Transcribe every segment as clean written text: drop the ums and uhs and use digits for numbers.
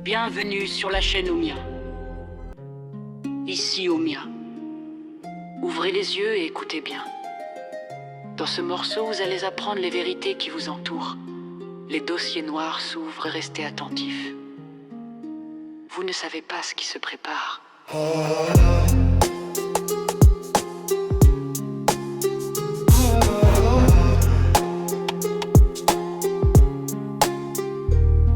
Bienvenue sur la chaîne Oumia. Ici Oumia. Ouvrez les yeux et écoutez bien. Dans ce morceau, vous allez apprendre les vérités qui vous entourent. Les dossiers noirs s'ouvrent, restez attentifs. Vous ne savez pas ce qui se prépare.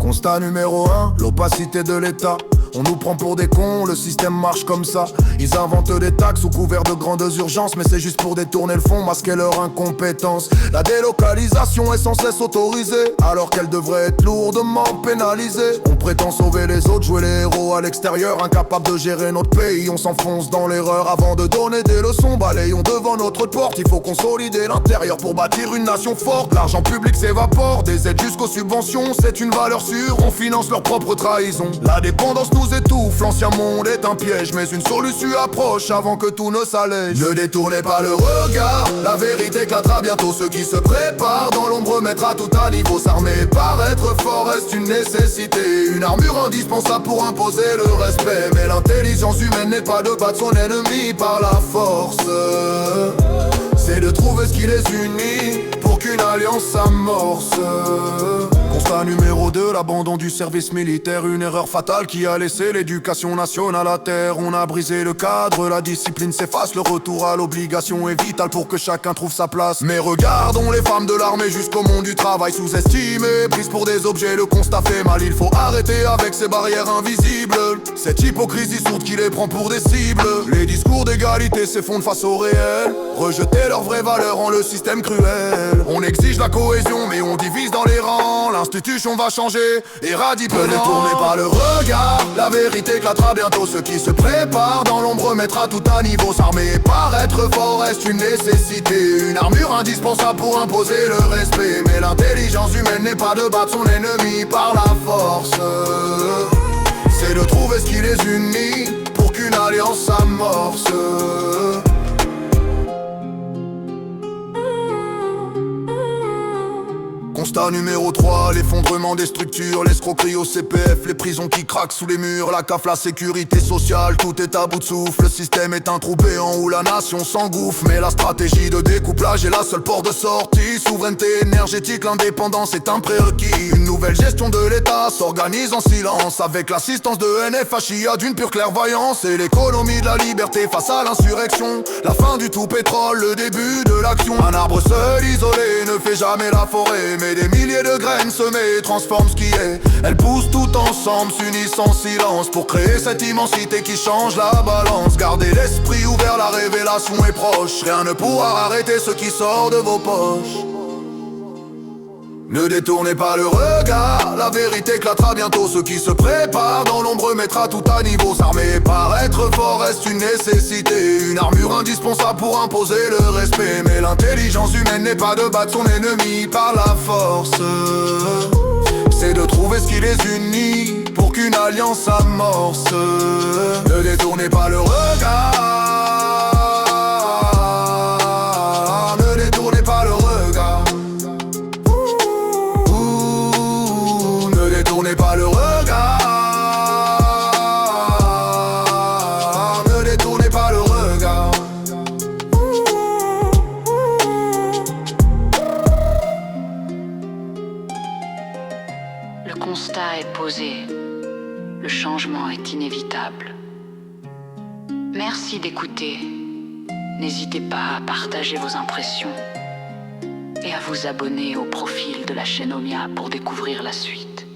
Constat numéro 1, l'opacité de l'État. On nous prend pour des cons, le système marche comme ça. Ils inventent des taxes sous couvert de grandes urgences, mais c'est juste pour détourner le fond, masquer leur incompétence. La délocalisation est sans cesse autorisée, alors qu'elle devrait être lourdement pénalisée. On prétend sauver les autres, jouer les héros à l'extérieur, incapables de gérer notre pays. On s'enfonce dans l'erreur avant de donner des leçons. Balayons devant notre porte, il faut consolider l'intérieur pour bâtir une nation forte. L'argent public s'évapore, des aides jusqu'aux subventions, c'est une valeur sûre, on finance leur propre trahison. La dépendance nous étouffe, l'ancien monde est un piège, mais une solution approche avant que tout ne s'allège. Ne détournez pas le regard, la vérité éclatera bientôt. Ceux qui se préparent dans l'ombre mettra tout à niveau. S'armer, paraître fort reste une nécessité, une armure indispensable pour imposer le respect. Mais l'intelligence humaine n'est pas de battre son ennemi par la force, c'est de trouver ce qui les unit pour qu'une alliance s'amorce. Constat numéro 2, l'abandon du service militaire. Une erreur fatale qui a laissé l'éducation nationale à terre. On a brisé le cadre, la discipline s'efface. Le retour à l'obligation est vital pour que chacun trouve sa place. Mais regardons les femmes de l'armée jusqu'au monde du travail, sous-estimées, prises pour des objets, le constat fait mal. Il faut arrêter avec ces barrières invisibles, cette hypocrisie sourde qui les prend pour des cibles. Les discours d'égalité s'effondrent face au réel, rejeter leurs vraies valeurs en le système cruel. On exige la cohésion mais on divise dans les rangs. L'institution va changer, éradique. Ne détournez pas le regard, la vérité éclatera bientôt. Ceux qui se préparent dans l'ombre mettra tout à niveau. S'armer et paraître fort reste une nécessité, une armure indispensable pour imposer le respect. Mais l'intelligence humaine n'est pas de battre son ennemi par la force, c'est de trouver ce qui les unit pour qu'une alliance s'amorce. Constat numéro 3, l'effondrement des structures, l'escroquerie au CPF, les prisons qui craquent sous les murs, la CAF, la sécurité sociale, tout est à bout de souffle. Le système est un trou béant où la nation s'engouffre, mais la stratégie de découplage est la seule porte de sortie. Souveraineté énergétique, l'indépendance est un prérequis. Une nouvelle gestion de l'État s'organise en silence, avec l'assistance de NFHIA d'une pure clairvoyance. Et l'économie de la liberté face à l'insurrection, la fin du tout pétrole, le début de l'action. Un arbre seul isolé ne fait jamais la forêt, mais des milliers de graines semées transforment ce qui est. Elles poussent tout ensemble, s'unissent en silence pour créer cette immensité qui change la balance. Gardez l'esprit ouvert, la révélation est proche. Rien ne pourra arrêter ce qui sort de vos poches. Ne détournez pas le regard, la vérité éclatera bientôt. Ceux qui se préparent dans l'ombre mettra tout à niveau. S'armer et paraître fort reste une nécessité, une armure indispensable pour imposer le respect. Mais l'intelligence humaine n'est pas de battre son ennemi par la force, c'est de trouver ce qui les unit pour qu'une alliance s'amorce. Ne détournez pas le regard, ne détournez pas le regard. Ne détournez pas le regard, ne détournez pas le regard. Le constat est posé. Le changement est inévitable. Merci d'écouter. N'hésitez pas à partager vos impressions et à vous abonner au profil de la chaîne Oumia pour découvrir la suite.